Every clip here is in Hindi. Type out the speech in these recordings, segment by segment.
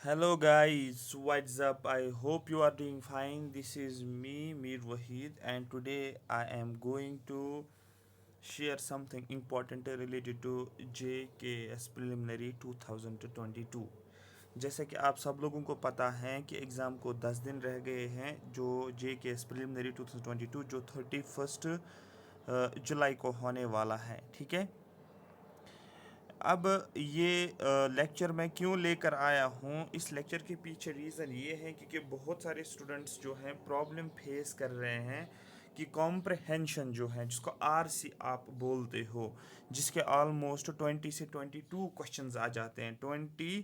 Hello guys, what's up? I hope you are doing fine. This is me, Mir Wahid, and today I am going to share something important related to JKS Preliminary 2022. जैसे कि आप सब लोगों को पता है कि एग्ज़ाम को 10 दिन रह गए हैं जो JKS Preliminary 2022 जो 31 जुलाई को होने वाला है, ठीक है। अब ये लेक्चर मैं क्यों लेकर आया हूँ, इस लेक्चर के पीछे रीज़न ये है क्योंकि बहुत सारे स्टूडेंट्स जो हैं प्रॉब्लम फेस कर रहे हैं कि कॉम्प्रहेंशन जो है जिसको आरसी आप बोलते हो, जिसके ऑलमोस्ट 20 से 22 क्वेश्चंस आ जाते हैं, 20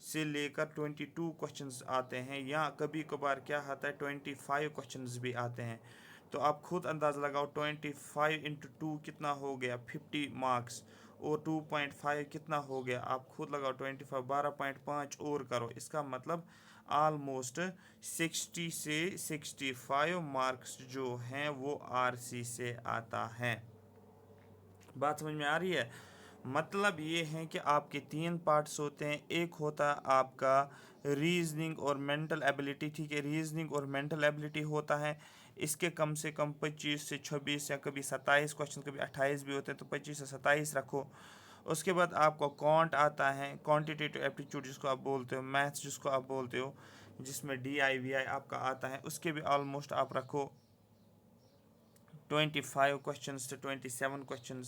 से लेकर 22 क्वेश्चंस आते हैं, या कभी कभार क्या आता है 25 क्वेश्चंस भी आते हैं। तो आप खुद अंदाज़ा लगाओ 25 × 2 कितना हो गया, 50 मार्क्स, और 2.5 कितना हो गया, आप खुद लगाओ 25, 12.5 और करो, इसका मतलब आलमोस्ट 60 से 65 मार्क्स जो हैं वो आरसी से आता है। बात समझ में आ रही है। मतलब ये है कि आपके 3 पार्ट्स होते हैं। एक होता है आपका रीजनिंग और मेंटल एबिलिटी, ठीक है। रीजनिंग और मेंटल एबिलिटी होता है, इसके कम से कम 25 से 26 या कभी 27 क्वेश्चन, कभी 28 भी होते हैं, तो 25 से 27 रखो। उसके बाद आपको क्वांट आता है, क्वांटिटेटिव एप्टीट्यूड जिसको आप बोलते हो, मैथ्स जिसको आप बोलते हो, जिसमें DIVI आपका आता है, उसके भी ऑलमोस्ट आप रखो 25 क्वेश्चन से 27 क्वेश्चन।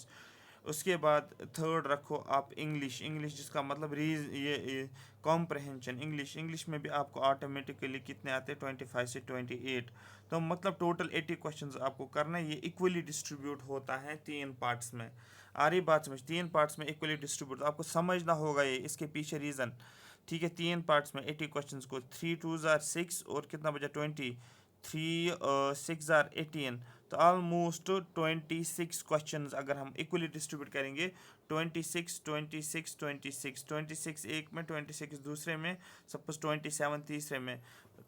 उसके बाद थर्ड रखो आप इंग्लिश, इंग्लिश जिसका मतलब रीज ये कॉम्प्रहेंशन, इंग्लिश, इंग्लिश में भी आपको ऑटोमेटिकली कितने आते हैं 25 से 28। तो मतलब टोटल 80 क्वेश्चंस आपको करना है। ये इक्वली डिस्ट्रीब्यूट होता है 3 पार्ट्स में। आ रही बात समझ, 3 पार्ट्स में इक्वली डिस्ट्रीब्यूट, आपको समझना होगा ये इसके पीछे रीज़न, ठीक है। 3 पार्ट्स में 80 क्वेश्चंस को, 3 × 2 = 6 और कितना बचा 20, 3 × 6 = 18। तो ऑलमोस्ट 26 क्वेश्चंस अगर हम इक्वली डिस्ट्रीब्यूट करेंगे, 26 26 26 26 एक में, 26 दूसरे में, सपोज 27 तीसरे में,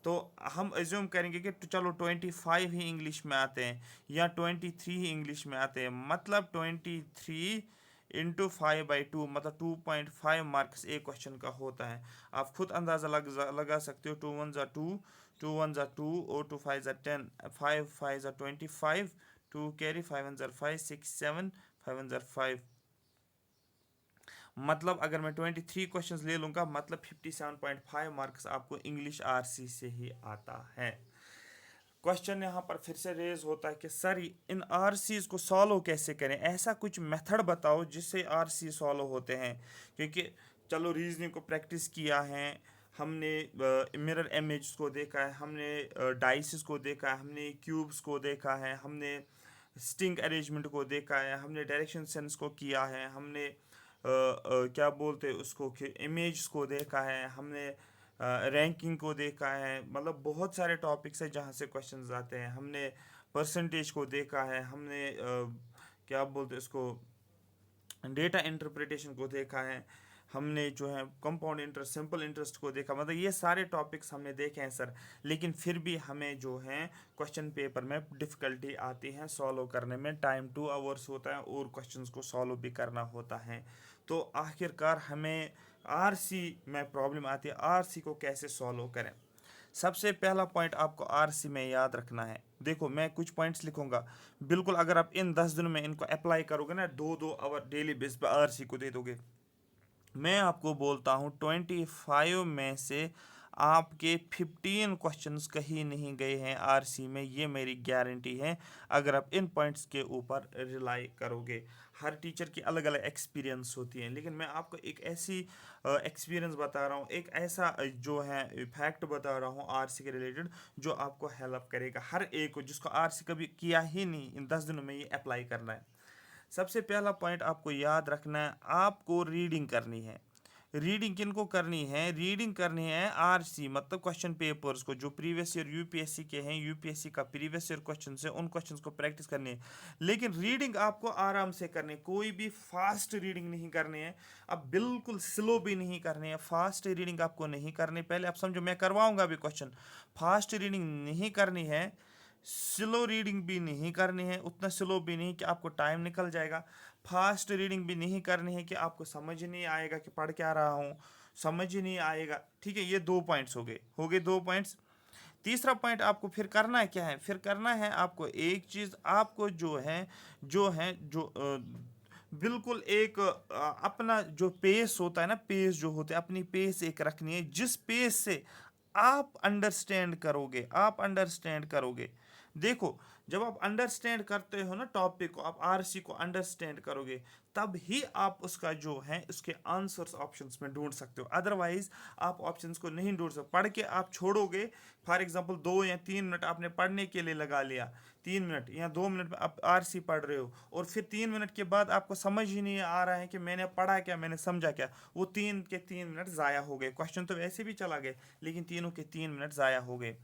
तो हम एज्यूम करेंगे कि चलो 25 ही इंग्लिश में आते हैं या 23 ही इंग्लिश में आते हैं, मतलब 23 × 5/2 मतलब 2.5 मार्क्स एक क्वेश्चन का होता है। आप खुद अंदाज़ा लगा सकते हो, 2 × 1 = 2, 2 × 1 = 2 और 2 × 5 = 10, 5 × 5 = 25, 2 कैरी, 5 × 1 = 5, 6 7, 5 × 1 = 5। मतलब अगर मैं 23 क्वेश्चंस ले लूँगा, मतलब 57.5 मार्क्स आपको इंग्लिश आरसी से ही आता है। क्वेश्चन यहाँ पर फिर से रेज होता है कि सर इन आरसीज को सॉल्व कैसे करें, ऐसा कुछ मेथड बताओ जिससे आरसी सॉल्व होते हैं। क्योंकि चलो रीजनिंग को प्रैक्टिस किया है हमने, मिरर इमेज को देखा है हमने, डाइसिस को देखा है हमने, क्यूब्स को देखा है हमने, स्टिंग अरेंजमेंट को देखा है हमने, डायरेक्शन सेंस को किया है हमने, क्या बोलते हैं उसको कि इमेज को देखा है हमने, रैंकिंग को देखा है, मतलब बहुत सारे टॉपिक्स हैं जहाँ से क्वेश्चंस आते हैं। हमने परसेंटेज को देखा है हमने, क्या बोलते हैं उसको, डेटा इंटरप्रिटेशन को देखा है हमने, जो है कंपाउंड इंटरेस्ट, सिंपल इंटरेस्ट को देखा, मतलब ये सारे टॉपिक्स हमने देखे हैं सर। लेकिन फिर भी हमें जो है क्वेश्चन पेपर में डिफ़िकल्टी आती है सॉल्व करने में, टाइम 2 आवर्स होता है और क्वेश्चंस को सॉल्व भी करना होता है। तो आखिरकार हमें आरसी में प्रॉब्लम आती है, आरसी को कैसे सॉल्व करें। सबसे पहला पॉइंट आपको आरसी में याद रखना है। देखो मैं कुछ पॉइंट्स लिखूंगा, बिल्कुल अगर आप इन 10 दिनों में इनको अप्लाई करोगे ना, 2-2 आवर डेली बेस पर आरसी को दे दोगे, मैं आपको बोलता हूँ 25 में से आपके 15 क्वेश्चंस कहीं नहीं गए हैं आरसी में, ये मेरी गारंटी है अगर आप इन पॉइंट्स के ऊपर रिलाई करोगे। हर टीचर की अलग अलग एक्सपीरियंस होती है, लेकिन मैं आपको एक ऐसी एक्सपीरियंस बता रहा हूँ, एक ऐसा जो है फैक्ट बता रहा हूँ आरसी के रिलेटेड जो आपको हेल्प करेगा, हर एक को जिसको आरसी कभी किया ही नहीं इन 10 दिनों में ये अप्लाई करना है। सबसे पहला पॉइंट आपको याद रखना है, आपको रीडिंग करनी है। रीडिंग किनको करनी है, रीडिंग करनी है आरसी मतलब क्वेश्चन पेपर्स को जो प्रीवियस ईयर यूपीएससी के हैं, यूपीएससी का प्रीवियस ईयर क्वेश्चन है, उन क्वेश्चंस को प्रैक्टिस करनी है। लेकिन रीडिंग आपको आराम से करनी है, कोई भी फास्ट रीडिंग नहीं करनी है, अब बिल्कुल स्लो भी नहीं करनी है, फास्ट रीडिंग आपको नहीं करनी। पहले आप समझो, मैं करवाऊंगा अभी क्वेश्चन, फास्ट रीडिंग नहीं करनी है, स्लो रीडिंग भी नहीं करनी है, उतना स्लो भी नहीं कि आपको टाइम निकल जाएगा, फास्ट रीडिंग भी नहीं करनी है कि आपको समझ नहीं आएगा कि पढ़ क्या रहा हूँ। समझ ही नहीं आएगा। ठीक है, ये 2 पॉइंट्स हो गए 2 पॉइंट्स। तीसरा पॉइंट आपको फिर करना है क्या है, फिर करना है आपको एक चीज़, आपको जो बिल्कुल एक अपना जो पेस होता है ना, पेस जो होता है, अपनी पेस एक रखनी है, जिस पेस से आप अंडरस्टैंड करोगे। देखो, जब आप अंडरस्टैंड करते हो ना टॉपिक को, आप आरसी को अंडरस्टैंड करोगे, तब ही आप उसका जो है उसके आंसर्स ऑप्शंस में ढूंढ सकते हो। अदरवाइज आप ऑप्शंस को नहीं ढूंढ सकते, पढ़ के आप छोड़ोगे। फॉर एग्जांपल 2 या 3 मिनट आपने पढ़ने के लिए लगा लिया, 3 मिनट या 2 मिनट में आप आरसी पढ़ रहे हो, और फिर 3 मिनट के बाद आपको समझ ही नहीं आ रहा है कि मैंने पढ़ा क्या, मैंने समझा क्या। वो 3 के 3 मिनट ज़ाया हो गए, क्वेश्चन तो वैसे भी चला गए, लेकिन तीनों के 3 मिनट ज़ाया हो गए।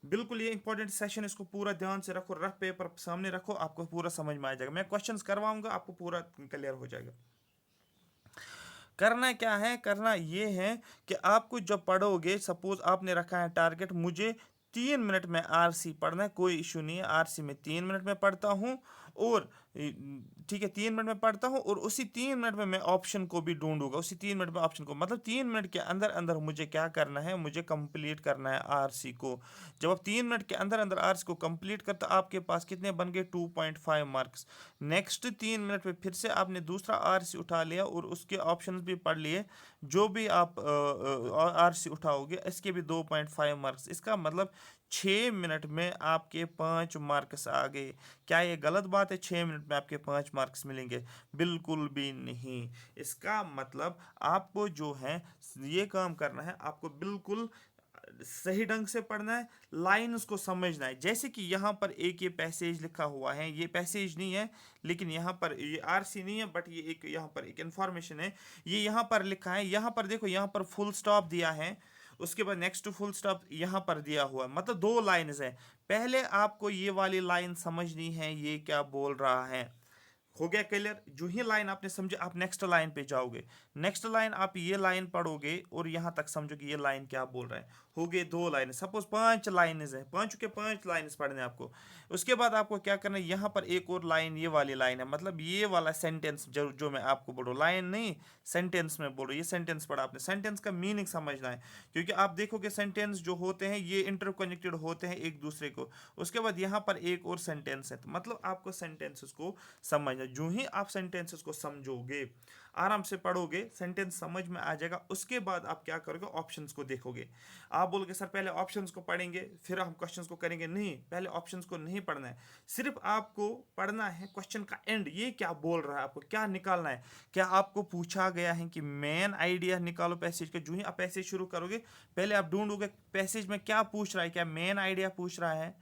बिल्कुल ये इंपॉर्टेंट सेशन, इसको पूरा ध्यान से रखो, रफ पेपर सामने रखो, आपको पूरा समझ में आ जाएगा। मैं क्वेश्चंस करवाऊंगा, आपको पूरा क्लियर हो जाएगा। करना क्या है, करना ये है कि आपको जब पढ़ोगे, सपोज आपने रखा है टारगेट, मुझे 3 मिनट में आरसी पढ़ना है, कोई इशू नहीं है, आरसी में 3 मिनट में पढ़ता हूँ, और ठीक है 3 मिनट में पढ़ता हूँ, और उसी 3 मिनट में मैं ऑप्शन को भी ढूंढूंगा, उसी 3 मिनट में ऑप्शन को, मतलब 3 मिनट के अंदर अंदर मुझे क्या करना है, मुझे कंप्लीट करना है आरसी को। जब आप 3 मिनट के अंदर अंदर आरसी को कंप्लीट करते, आपके पास कितने बन गए, 2.5 मार्क्स। नेक्स्ट 3 मिनट में फिर से आपने दूसरा आरसी उठा लिया और उसके ऑप्शंस भी पढ़ लिए, जो भी आप आरसी उठाओगे इसके भी 2.5 मार्क्स। इसका मतलब 6 मिनट में आपके 5 मार्क्स आ गए। क्या ये गलत बात है, 6 मिनट में आपके 5 मार्क्स मिलेंगे? बिल्कुल भी नहीं। इसका मतलब आपको जो है ये काम करना है, आपको बिल्कुल सही ढंग से पढ़ना है, लाइंस को समझना है। जैसे कि यहाँ पर एक ये पैसेज लिखा हुआ है, ये पैसेज नहीं है, लेकिन यहाँ पर ये आरसी नहीं है, बट ये एक यहाँ पर एक इंफॉर्मेशन है, ये यहाँ पर लिखा है। यहाँ पर देखो, यहाँ पर फुल स्टॉप दिया है, उसके बाद नेक्स्ट फुल स्टॉप यहाँ पर दिया हुआ है, मतलब 2 लाइन्स है। पहले आपको ये वाली लाइन समझनी है, ये क्या बोल रहा है। हो गया क्लियर? जो ही लाइन आपने समझे, आप नेक्स्ट लाइन पे जाओगे, नेक्स्ट लाइन आप ये लाइन पढ़ोगे और यहाँ तक समझोगे ये लाइन क्या बोल रहा है। हो गए 2 लाइन, सपोज 5 लाइन्स हैं, 5 लाइन्स पढ़ने आपको। उसके बाद आपको क्या करना है, यहाँ पर एक और लाइन, ये वाली लाइन है, मतलब ये वाला सेंटेंस जो मैं आपको बोल रहा हूँ, लाइन नहीं सेंटेंस में बोल रहा हूँ, ये सेंटेंस पढ़ा आपने, सेंटेंस का मीनिंग समझना है, क्योंकि आप देखोगे सेंटेंस जो होते हैं ये इंटरकनेक्टेड होते हैं एक दूसरे को। उसके बाद यहाँ पर एक और सेंटेंस है, तो मतलब आपको सेंटेंसेस को समझना। जो ही आप सेंटेंसेस को समझोगे, आराम से पढ़ोगे, सेंटेंस समझ में आ जाएगा। उसके बाद आप क्या करोगे, ऑप्शंस को देखोगे। आप बोलोगे सर पहले ऑप्शंस को पढ़ेंगे फिर हम क्वेश्चंस को करेंगे, नहीं, पहले ऑप्शंस को नहीं पढ़ना है, सिर्फ आपको पढ़ना है क्वेश्चन का एंड, ये क्या बोल रहा है, आपको क्या निकालना है। क्या आपको पूछा गया है कि मेन आइडिया निकालो पैसेज का? जो ही आप पैसेज शुरू करोगे, पहले आप ढूंढोगे पैसेज में क्या पूछ रहा है, क्या मेन आइडिया पूछ रहा है,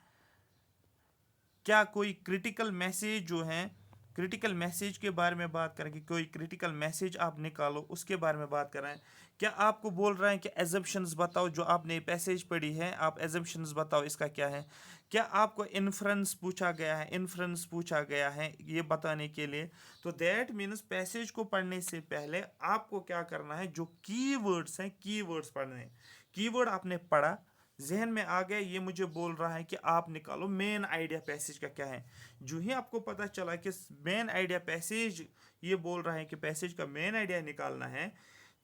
क्या कोई क्रिटिकल मैसेज जो है, क्रिटिकल मैसेज के बारे में बात करेंगे, कोई क्रिटिकल मैसेज आप निकालो उसके बारे में बात कर रहे हैं। क्या आपको बोल रहे हैं कि एजम्पशंस बताओ, जो आपने पैसेज पढ़ी है आप एजम्पशंस बताओ इसका क्या है। क्या आपको इन्फ्रेंस पूछा गया है, इन्फ्रेंस पूछा गया है ये बताने के लिए। तो दैट मीन्स पैसेज को पढ़ने से पहले आपको क्या करना है, जो कीवर्ड्स हैं कीवर्ड्स पढ़ने हैं। कीवर्ड आपने पढ़ा, जहन में आ गया, ये मुझे बोल रहा है कि आप निकालो मेन आइडिया पैसेज का क्या है। जो ही आपको पता चला कि मेन आइडिया पैसेज ये बोल रहा है कि पैसेज का मेन आइडिया निकालना है,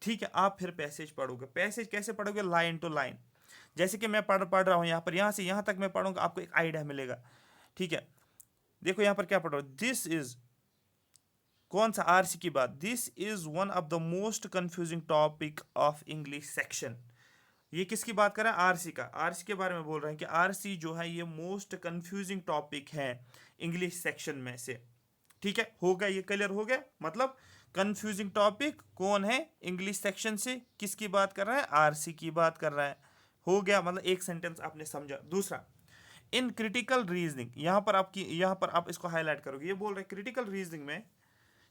ठीक है, आप फिर पैसेज पढ़ोगे। पैसेज कैसे पढ़ोगे, लाइन टू लाइन। जैसे कि मैं पढ़ रहा हूँ यहाँ पर, यहाँ से यहाँ तक मैं पढ़ूंगा, आपको एक आइडिया मिलेगा। ठीक है, देखो यहाँ पर क्या पढ़ रहा हूँ, दिस इज, कौन सा, आरसी की बात, this is one of the most confusing topic of English section. ये किसकी बात कर रहे हैं, आरसी का, आरसी के बारे में बोल रहे हैं कि आरसी जो है ये मोस्ट कंफ्यूजिंग टॉपिक है इंग्लिश सेक्शन में से। ठीक है, हो गया, ये क्लियर हो गया। मतलब कंफ्यूजिंग टॉपिक कौन है इंग्लिश सेक्शन से, किसकी बात कर रहा है, आरसी की बात कर रहा है। हो गया, मतलब एक सेंटेंस आपने समझा। दूसरा, इन क्रिटिकल रीजनिंग, यहाँ पर आप इसको हाईलाइट करोगे, ये बोल रहे हैं क्रिटिकल रीजनिंग में,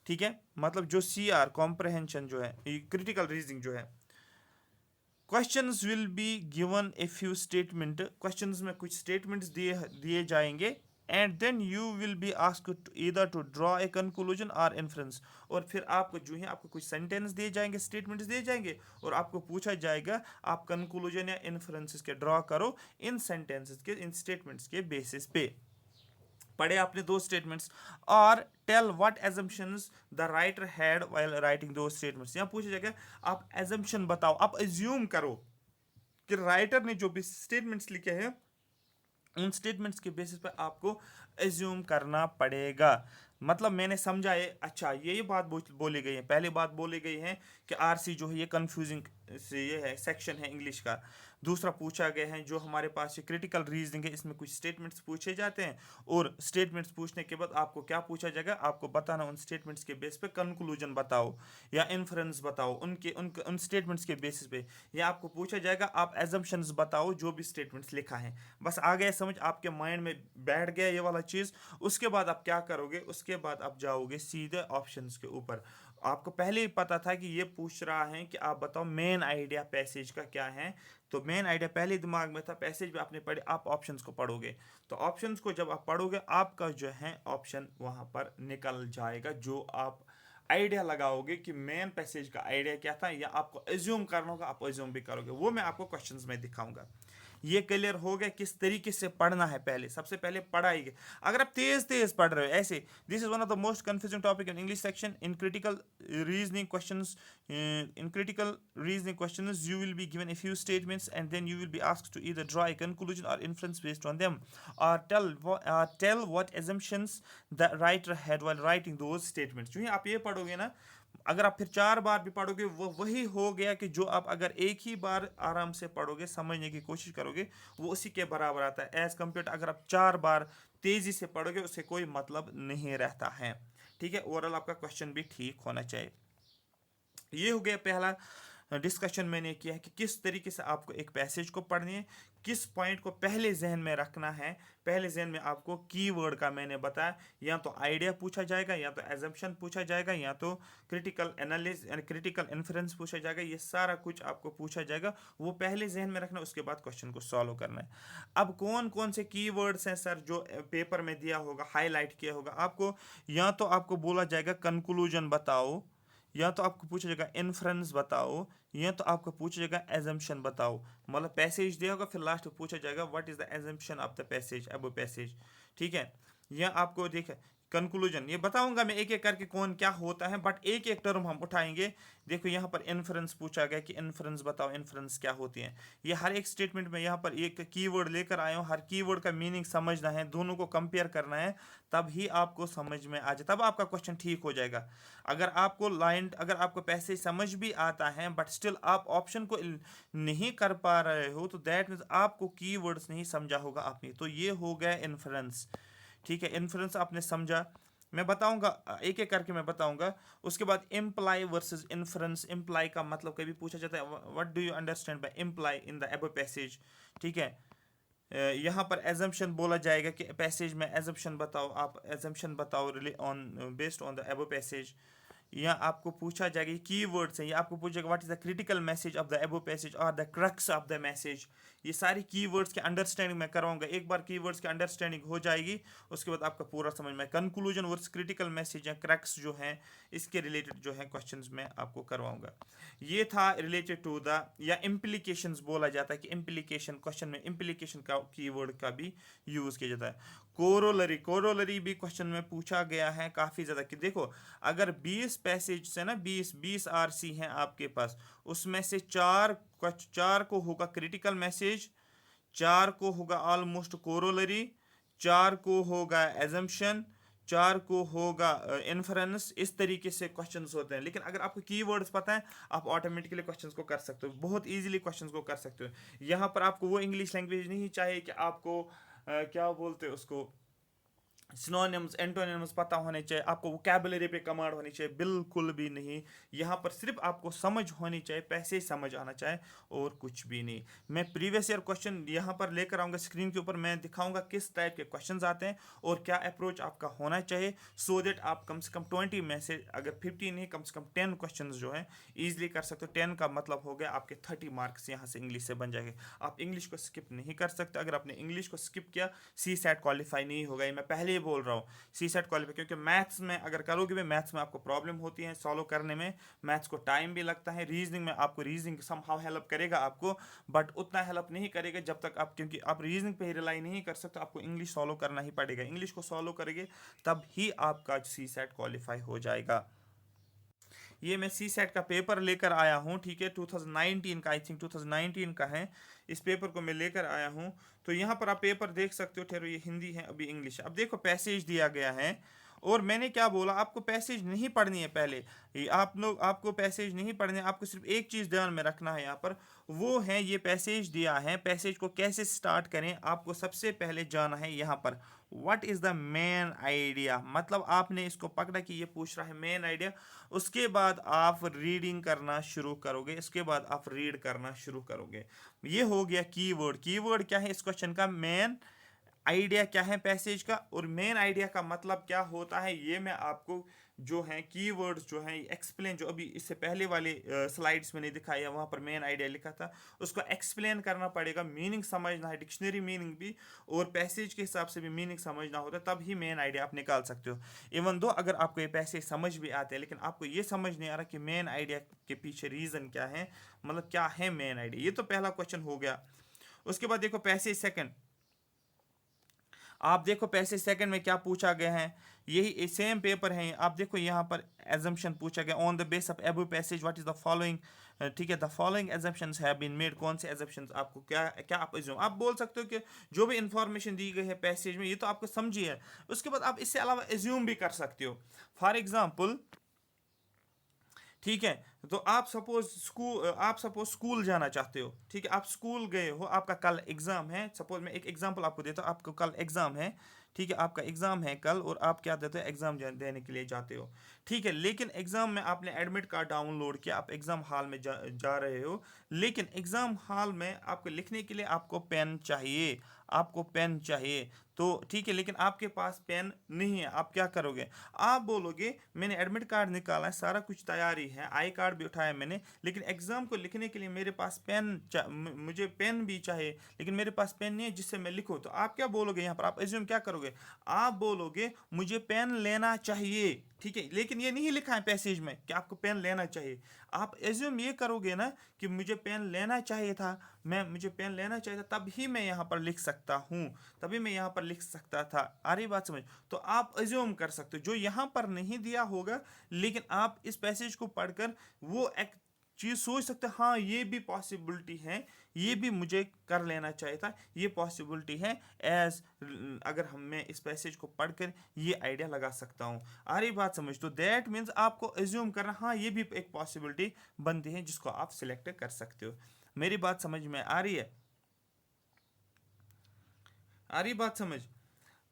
ठीक है, मतलब जो CR कॉम्प्रहेंशन जो है, क्रिटिकल रीजनिंग जो है, questions will be given a few statement, questions में कुछ स्टेटमेंट्स दिए जाएंगे, and then you will be asked either to draw a conclusion और इन्फ्रेंस। और फिर आपको जो है आपको कुछ सेंटेंस दिए जाएंगे, स्टेटमेंट्स दिए जाएंगे, और आपको पूछा जाएगा आप कंक्लूजन या इन्फ्रेंसेस के ड्रॉ करो इन सेंटेंसेस के, इन स्टेटमेंट्स के बेसिस पे। पढ़े आपने दो स्टेटमेंट्स, और tell what assumptions the writer had while writing दो स्टेटमेंट्स। यहाँ पूछा जाएगा आप एजम्पशन बताओ, आप एज्यूम करो कि राइटर ने जो भी स्टेटमेंट्स लिखे हैं उन स्टेटमेंट्स के बेसिस पे आपको एज्यूम करना पड़ेगा। मतलब मैंने समझा है, अच्छा ये बात बोली गई है, पहली बात बोली गई है कि आरसी जो है ये कंफ्यूजिंग से ये है सेक्शन है इंग्लिश का। दूसरा पूछा गया है जो हमारे पास ये क्रिटिकल रीजनिंग है, इसमें कुछ स्टेटमेंट्स पूछे जाते हैं, और स्टेटमेंट्स पूछने के बाद आपको क्या पूछा जाएगा, आपको बताना उन स्टेटमेंट्स के बेस पे कंक्लूजन बताओ या इन्फ्रेंस बताओ उनके उन स्टेटमेंट्स के बेसिस पे। या आपको पूछा जाएगा आप एजम्पशंस बताओ जो भी स्टेटमेंट्स लिखा है। बस आ गया समझ, आपके माइंड में बैठ गया ये वाला चीज़। उसके बाद आप क्या करोगे, उसके बाद आप जाओगे सीधे ऑप्शंस के ऊपर। आपको पहले ही पता था कि ये पूछ रहा है कि आप बताओ मेन आइडिया पैसेज का क्या है, तो मेन आइडिया पहले दिमाग में था, पैसेज भी आपने पढ़े, आप ऑप्शंस को पढ़ोगे। तो ऑप्शंस को जब आप पढ़ोगे आपका जो है ऑप्शन वहां पर निकल जाएगा, जो आप आइडिया लगाओगे कि मेन पैसेज का आइडिया क्या था, या आपको एज्यूम करना होगा, आप एज्यूम भी करोगे, वो मैं आपको क्वेश्चंस में दिखाऊंगा। ये क्लियर हो गया किस तरीके से पढ़ना है। पहले सबसे पहले पढ़ाई, अगर आप तेज तेज पढ़ रहे हो ऐसे, this is one of the most confusing topic in English section in critical reasoning questions. In critical reasoning questions, you will be given a few statements and then you will be asked to either draw a conclusion or inference based on them, or tell what assumptions the writer had while writing those statements। जो ही आप ये पढ़ोगे ना, अगर आप फिर 4 बार भी पढ़ोगे वो वही हो गया कि जो आप अगर एक ही बार आराम से पढ़ोगे, समझने की कोशिश करोगे, वो उसी के बराबर आता है, एज कम्पेयर अगर आप 4 बार तेजी से पढ़ोगे उससे कोई मतलब नहीं रहता है। ठीक है, ओवरऑल आपका क्वेश्चन भी ठीक होना चाहिए। ये हो गया पहला डिस्कशन मैंने किया है कि किस तरीके से आपको एक पैसेज को पढ़नी है, किस पॉइंट को पहले जहन में रखना है। पहले जहन में आपको कीवर्ड का मैंने बताया, या तो आइडिया पूछा जाएगा, या तो एजम्पशन पूछा जाएगा, या तो क्रिटिकल एनालिसिस यानी क्रिटिकल इन्फरेंस पूछा जाएगा। ये सारा कुछ आपको पूछा जाएगा, वो पहले जहन में रखना, उसके बाद क्वेश्चन को सॉल्व करना है। अब कौन कौन से कीवर्ड्स हैं सर जो पेपर में दिया होगा, हाईलाइट किया होगा आपको, या तो आपको बोला जाएगा कंक्लूजन बताओ, या तो आपको पूछा जाएगा इन्फ्रेंस बताओ, या तो आपको पूछा जाएगा एजम्पशन बताओ। मतलब पैसेज दिया होगा, फिर लास्ट में पूछा जाएगा what is the assumption of the passage अब पैसेज। ठीक है, या आपको देख कंक्लूजन, ये बताऊंगा मैं एक एक करके कौन क्या होता है, बट एक एक टर्म हम उठाएंगे। देखो यहाँ पर इन्फ्रेंस पूछा गया कि इन्फ्रेंस बताओ, इन्फ्रेंस क्या होती है। ये हर एक स्टेटमेंट में यहाँ पर एक कीवर्ड लेकर आया हूँ, हर कीवर्ड का मीनिंग समझना है, दोनों को कंपेयर करना है, तब ही आपको समझ में आ जाए, तब आपका क्वेश्चन ठीक हो जाएगा। अगर आपको पैसे समझ भी आता है बट स्टिल आप ऑप्शन को नहीं कर पा रहे हो, तो दैट मीन्स आपको कीवर्ड्स नहीं समझा होगा आपने। तो ये हो गया इन्फ्रेंस। ठीक है, इन्फ्रेंस आपने समझा, मैं बताऊंगा एक एक करके मैं बताऊंगा। उसके बाद इम्प्लाई वर्सेस इन्फ्रेंस। इम्प्लाई का मतलब कभी पूछा जाता है what do you understand by imply in the above passage. ठीक है, यहाँ पर एजम्पशन बोला जाएगा कि पैसेज में एजम्पशन बताओ, आप एजम्पशन बताओ on based on the above passage. या आपको पूछा जाएगा ये कीवर्ड्स हैं, ये आपको पूछेगा what is the critical message of the above passage और the crux of the message. ये सारी कीवर्ड्स की अंडरस्टैंडिंग मैं करवाऊंगा। एक बार कीवर्ड्स की अंडरस्टैंडिंग हो जाएगी उसके बाद आपका पूरा समझ में कंक्लूजन वर्स क्रिटिकल मैसेज या क्रक्स जो हैं इसके रिलेटेड जो है क्वेश्चंस में आपको करवाऊंगा। ये था रिलेटेड टू द, या इम्प्लीकेशंस बोला जाता है कि इम्प्लीकेशन, क्वेश्चन में इम्प्लीकेशन का कीवर्ड का भी यूज किया जाता है। कोरोलरी भी क्वेश्चन में पूछा गया है काफ़ी ज़्यादा कि देखो अगर 20 पैसेज से ना 20 आरसी हैं आपके पास, उसमें से चार को होगा क्रिटिकल मैसेज, 4 को होगा ऑलमोस्ट कोरोलरी, 4 को होगा एजम्पशन, 4 को होगा इन्फ्रेंस। इस तरीके से क्वेश्चंस होते हैं, लेकिन अगर आपको कीवर्ड्स पता है आप ऑटोमेटिकली क्वेश्चंस को कर सकते हो, बहुत इजीली क्वेश्चंस को कर सकते हो। यहाँ पर आपको वो इंग्लिश लैंग्वेज नहीं चाहिए कि आपको क्या बोलते हैं उसको, सिनोनिम्स एंटोनिम्स पता होने चाहिए, आपको वोकैबुलरी पे कमांड होनी चाहिए, बिल्कुल भी नहीं। यहाँ पर सिर्फ आपको समझ होनी चाहिए, पैसे समझ आना चाहिए और कुछ भी नहीं। मैं प्रीवियस ईयर क्वेश्चन यहाँ पर लेकर आऊँगा स्क्रीन के ऊपर, मैं दिखाऊंगा किस टाइप के क्वेश्चंस आते हैं और क्या अप्रोच आपका होना चाहिए, सो दैट आप कम से कम 20 में से अगर 50 नहीं कम से कम 10 क्वेश्चन जो है ईजिली कर सकते हो। 10 का मतलब हो गया आपके 30 मार्क्स यहाँ से इंग्लिश से बन जाएंगे। आप इंग्लिश को स्किप नहीं कर सकते, अगर आपने इंग्लिश को स्किप किया CSAT क्वालिफाई नहीं होगा, ये मैं पहले इसलिए बोल रहा हूँ सी सेट क्वालिफाई, क्योंकि मैथ्स में अगर करोगे भी, मैथ्स में आपको प्रॉब्लम होती है सॉल्व करने में, मैथ्स को टाइम भी लगता है। रीजनिंग में आपको रीजनिंग समहाउ हेल्प करेगा आपको, बट उतना हेल्प नहीं करेगा जब तक आप, क्योंकि आप रीजनिंग पे ही रिलाई नहीं कर सकते, आपको इंग्लिश सॉल्व करना ही पड़ेगा। इंग्लिश को सॉल्व करेंगे तब ही आपका सी सेट क्वालिफाई हो जाएगा। ये मैं सी सेट का पेपर लेकर आया हूँ, ठीक है, 2019 का, आई थिंक 2019 का है। इस पेपर को मैं लेकर आया हूँ। तो यहाँ पर आप पेपर देख सकते हो, ठहरो, ये हिंदी है, अभी इंग्लिश। अब देखो पैसेज दिया गया है, और मैंने क्या बोला, आपको पैसेज नहीं पढ़नी है पहले। आप लोग, आपको पैसेज नहीं पढ़ने, आपको सिर्फ एक चीज़ ध्यान में रखना है यहाँ पर, वो है ये पैसेज दिया है। पैसेज को कैसे स्टार्ट करें, आपको सबसे पहले जाना है यहाँ पर, what is the main idea. मतलब आपने इसको पकड़ा कि ये पूछ रहा है मेन आइडिया, उसके बाद आप रीडिंग करना शुरू करोगे, इसके बाद आप रीड करना शुरू करोगे। ये हो गया कीवर्ड। कीवर्ड क्या है इस क्वेश्चन का, मेन आइडिया क्या है पैसेज का, और मेन आइडिया का मतलब क्या होता है, ये मैं आपको जो है कीवर्ड्स जो हैं एक्सप्लेन, जो अभी इससे पहले वाले स्लाइड्स में नहीं दिखाया, वहाँ पर मेन आइडिया लिखा था, उसको एक्सप्लेन करना पड़ेगा, मीनिंग समझना है, डिक्शनरी मीनिंग भी और पैसेज के हिसाब से भी मीनिंग समझना होता है, तब ही मेन आइडिया आप निकाल सकते हो। इवन दो अगर आपको ये पैसेज समझ भी आते हैं, लेकिन आपको ये समझ नहीं आ रहा कि मेन आइडिया के पीछे रीज़न क्या है, मतलब क्या है मेन आइडिया। ये तो पहला क्वेश्चन हो गया। उसके बाद देखो पैसेज सेकंड, आप देखो पैसेज सेकंड में क्या पूछा गया है, यही सेम पेपर है। आप देखो यहाँ पर एजम्पशन पूछा गया, on the base of above passage what is the following, ठीक है, the following assumptions have been made. कौन से एजम्पशंस, आपको क्या क्या आप एज्यूम, आप बोल सकते हो कि जो भी इंफॉर्मेशन दी गई है पैसेज में, ये तो आपको समझी है, उसके बाद आप इससे अलावा एज्यूम भी कर सकते हो। फॉर एग्जाम्पल, ठीक है, तो आप सपोज स्कूल जाना चाहते हो, ठीक है, आप स्कूल गए हो, आपका कल एग्जाम है, सपोज मैं एक एग्जांपल आपको देता हूँ, आपको कल एग्जाम है, ठीक है, आपका एग्जाम है कल, और आप क्या देते हो, एग्जाम देने के लिए जाते हो, ठीक है, लेकिन एग्जाम में आपने एडमिट कार्ड डाउनलोड किया, आप एग्जाम हॉल में जा रहे हो, लेकिन एग्जाम हॉल में आपको लिखने के लिए आपको पेन चाहिए, आपको पेन चाहिए, तो ठीक है, लेकिन आपके पास पेन नहीं है, आप क्या करोगे, आप बोलोगे मैंने एडमिट कार्ड निकाला है, सारा कुछ तैयारी है, आई कार्ड भी उठाया मैंने, लेकिन एग्जाम को लिखने के लिए मेरे पास मुझे पेन भी चाहिए, लेकिन मेरे पास पेन नहीं है जिससे मैं लिखूं। तो आप क्या बोलोगे यहाँ पर, आप एज्यूम क्या करोगे, आप बोलोगे मुझे पेन लेना चाहिए, ठीक है, लेकिन ये नहीं लिखा है पैसेज में कि आपको पेन लेना चाहिए। आप एज्यूम ये करोगे ना कि मुझे पेन लेना चाहिए था, मुझे पेन लेना चाहिए था, तभी मैं यहाँ पर लिख सकता हूँ, तभी मैं यहाँ पर लिख सकता था। आ रही बात समझ, तो आप एज्यूम कर सकते हो जो यहाँ पर नहीं दिया होगा, लेकिन आप इस पैसेज को पढ़कर वो एक चीज़ सोच सकते हैं, हाँ ये भी पॉसिबिलिटी है, ये भी मुझे कर लेना चाहिए था, ये पॉसिबिलिटी है, एज अगर मैं इस पैसेज को पढ़कर ये आइडिया लगा सकता हूँ। आ रही बात समझ, तो दैट मीन्स आपको एज्यूम करना, हाँ ये भी एक पॉसिबिलिटी बनती है जिसको आप सिलेक्ट कर सकते हो। मेरी बात समझ में आ रही है, आ रही बात समझ,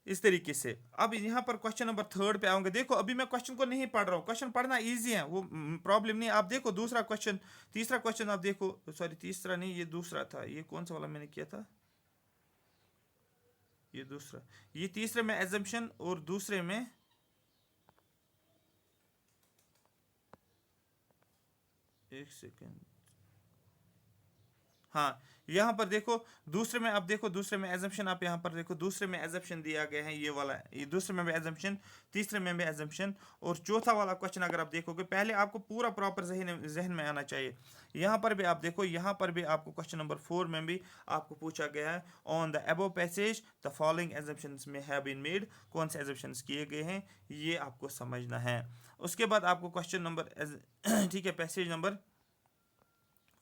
इस तरीके से। अब यहाँ पर क्वेश्चन नंबर थर्ड पे आऊंगा। देखो अभी मैं क्वेश्चन को नहीं पढ़ रहा हूँ, क्वेश्चन पढ़ना इजी है, वो प्रॉब्लम नहीं है। आप देखो दूसरा क्वेश्चन, तीसरा क्वेश्चन आप देखो, सॉरी तीसरा नहीं, ये दूसरा था, ये कौन सा वाला मैंने किया था, ये दूसरा, ये तीसरे में एजम्पशन और दूसरे में, एक सेकेंड, हाँ यहाँ पर देखो दूसरे में, आप देखो दूसरे में एजम्पशन, आप यहाँ पर देखो दूसरे में एजम्पशन दिया गया है, ये वाला, ये दूसरे में भी एजम्पशन, तीसरे में भी एजम्पशन, और चौथा वाला क्वेश्चन अगर आप देखोगे, पहले आपको पूरा प्रॉपर जहन में आना चाहिए। यहाँ पर भी आप देखो, यहाँ पर भी आपको क्वेश्चन नंबर 4 में भी आपको पूछा गया है, on the above passage the following assumptions में हैव बीन मेड, कौन से एजम्पशंस किए गए हैं, ये आपको समझना है। उसके बाद आपको क्वेश्चन नंबर ठीक है, पैसेज नंबर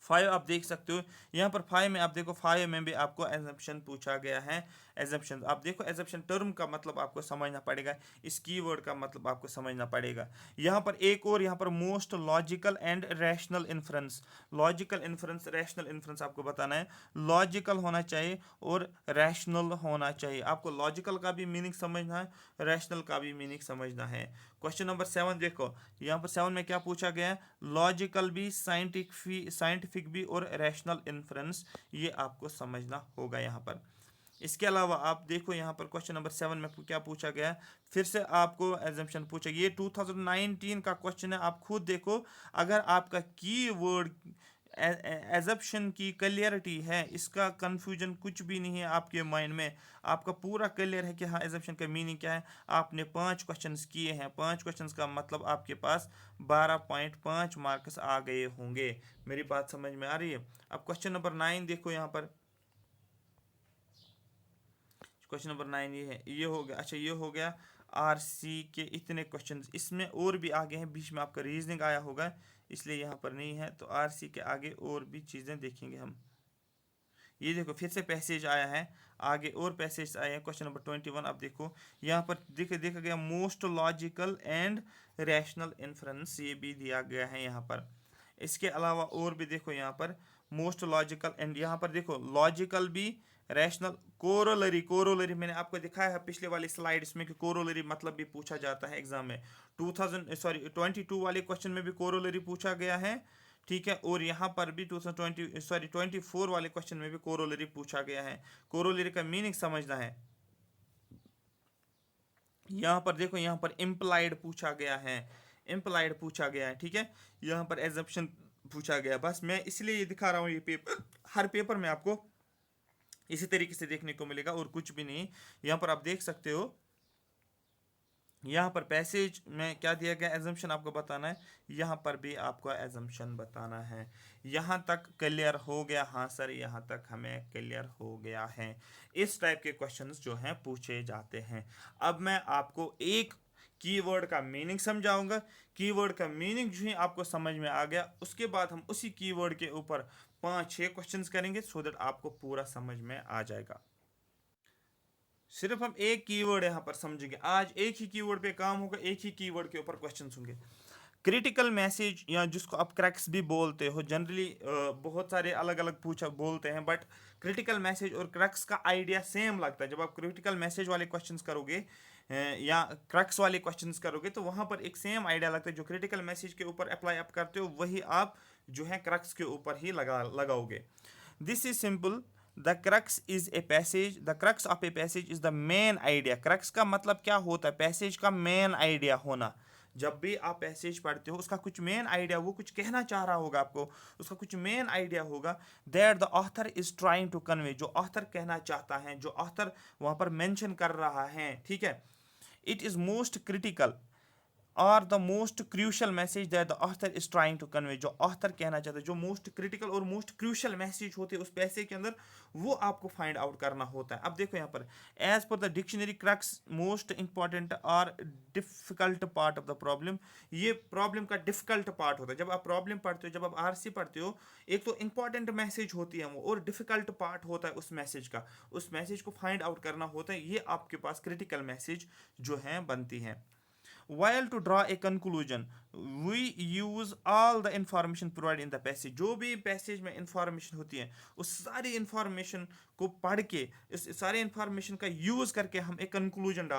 5 आप देख सकते हो, यहाँ पर 5 में आप देखो, 5 में भी आपको एजम्पशन पूछा गया है। एजम्पशन आप देखो, एजम्पशन टर्म का मतलब आपको समझना पड़ेगा, इस कीवर्ड का मतलब आपको समझना पड़ेगा। यहाँ पर एक और, यहाँ पर most logical and rational inference, logical inference, rational inference आपको बताना है, लॉजिकल होना चाहिए और रैशनल होना चाहिए। आपको लॉजिकल का भी मीनिंग समझना है, रैशनल का भी मीनिंग समझना है। क्वेश्चन नंबर 7 देखो, यहाँ पर 7 में क्या पूछा गया है, लॉजिकल भी, साइंटिफिक भी और रैशनल इन्फ्रेंस, ये आपको समझना होगा यहाँ पर। इसके अलावा आप देखो यहाँ पर क्वेश्चन नंबर 7 में क्या पूछा गया है, फिर से आपको एजम्पशन पूछा, ये 2019 का क्वेश्चन है, आप खुद देखो, अगर आपका कीवर्ड एजप्शन की क्लियरिटी है, इसका कंफ्यूजन कुछ भी नहीं है आपके माइंड में, आपका पूरा क्लियर है कि हाँ एजप्शन का मीनिंग क्या है। आपने 5 क्वेश्चंस किए हैं, 5 क्वेश्चंस का मतलब आपके पास 12.5 मार्क्स आ गए होंगे। मेरी बात समझ में आ रही है? अब क्वेश्चन नंबर 9 देखो यहाँ पर। क्वेश्चन नंबर 9 ये है, ये हो गया। अच्छा ये हो गया आरसी के इतने क्वेश्चंस, इसमें और भी आगे हैं, बीच में आपका रीजनिंग आया होगा इसलिए यहाँ पर नहीं है। तो आरसी के आगे और भी चीज़ें देखेंगे हम। ये देखो फिर से पैसेज आया है, आगे और पैसेज आए हैं। क्वेश्चन नंबर 21 अब देखो यहाँ पर देखा गया most logical and rational inference, ये भी दिया गया है यहाँ पर। इसके अलावा और भी देखो यहाँ पर मोस्ट लॉजिकल एंड, यहाँ पर देखो लॉजिकल भी, रैशनल, कोरोलरी। कोरोलरी मैंने आपको दिखाया है पिछले वाली स्लाइड में कि कोरोलरी मतलब भी पूछा जाता है एग्जाम में। 22 वाले क्वेश्चन में भी कोरोलरी पूछा गया है, ठीक है। और यहाँ पर भी 24 वाले क्वेश्चन में भी कोरोलरी पूछा गया है। कोरोलरी का मीनिंग समझना है। यहाँ पर देखो, यहाँ पर इम्प्लाइड पूछा गया है, इम्प्लाइड पूछा गया है, ठीक है। यहाँ पर एजम्पशन पूछा गया। बस मैं इसलिए ये दिखा रहा हूँ, ये पेपर हर पेपर में आपको इसी तरीके से देखने को मिलेगा और कुछ भी नहीं। यहाँ पर आप देख सकते हो, यहाँ पर पैसेज में क्या दिया गया, एजम्पशन आपको बताना है, यहाँ पर भी आपको एजम्पशन बताना है। यहाँ तक क्लियर हो गया? हाँ सर यहाँ तक हमें क्लियर हो गया है। इस टाइप के क्वेश्चंस जो हैं पूछे जाते हैं। अब मैं आपको एक कीवर्ड का मीनिंग समझाऊंगा। कीवर्ड का मीनिंग जो है आपको समझ में आ गया, उसके बाद हम उसी कीवर्ड के ऊपर 5-6 क्वेश्चंस करेंगे सो दैट आपको पूरा समझ में आ जाएगा। सिर्फ हम एक कीवर्ड यहाँ पर समझेंगे आज, एक ही कीवर्ड पे काम होगा, एक ही कीवर्ड के ऊपर क्वेश्चन होंगे। क्रिटिकल मैसेज या जिसको आप क्रैक्स भी बोलते हो, जनरली बहुत सारे अलग अलग पूछा बोलते हैं, बट क्रिटिकल मैसेज और क्रैक्स का आइडिया सेम लगता है। जब आप क्रिटिकल मैसेज वाले क्वेश्चंस करोगे या क्रैक्स वाले क्वेश्चंस करोगे तो वहाँ पर एक सेम आइडिया लगता है। जो क्रिटिकल मैसेज के ऊपर अप्लाई आप करते हो वही आप जो है क्रैक्स के ऊपर ही लगाओगे। This is simple. The crux is a passage, the crux of a passage is the main idea. Crux का मतलब क्या होता है? पैसेज का मेन आइडिया होना। जब भी आप पैसेज पढ़ते हो उसका कुछ मेन आइडिया, वो कुछ कहना चाह रहा होगा आपको, उसका कुछ मेन आइडिया होगा, that the author is trying to convey, जो ऑथर कहना चाहता है, जो ऑथर वहां पर मेंशन कर रहा है, ठीक है। इट इज मोस्ट क्रिटिकल और the most crucial message that the author is trying to convey, जो ऑथर कहना चाहता है, जो मोस्ट क्रिटिकल और मोस्ट क्रूशल मैसेज होते हैं उस पैसे के अंदर, वो आपको फाइंड आउट करना होता है। अब देखो यहाँ पर एज पर the dictionary crux most important और difficult part of the problem, ये प्रॉब्लम का डिफिकल्ट पार्ट होता है। जब आप प्रॉब्लम पढ़ते हो, जब आप आरसी पढ़ते हो, एक तो इंपॉर्टेंट मैसेज होती है वो, और डिफिकल्ट पार्ट होता है उस मैसेज का, उस मैसेज को फाइंड आउट करना होता है। ये आपके पास क्रिटिकल मैसेज जो है बनती है। While to draw a conclusion, we use all the information provided in the passage. जो भी पैसेज में इंफॉर्मेशन होती है उस सारी इंफॉर्मेशन को पढ़ के, इस सारे इंफॉर्मेशन का यूज़ करके हम एक कंक्लूजन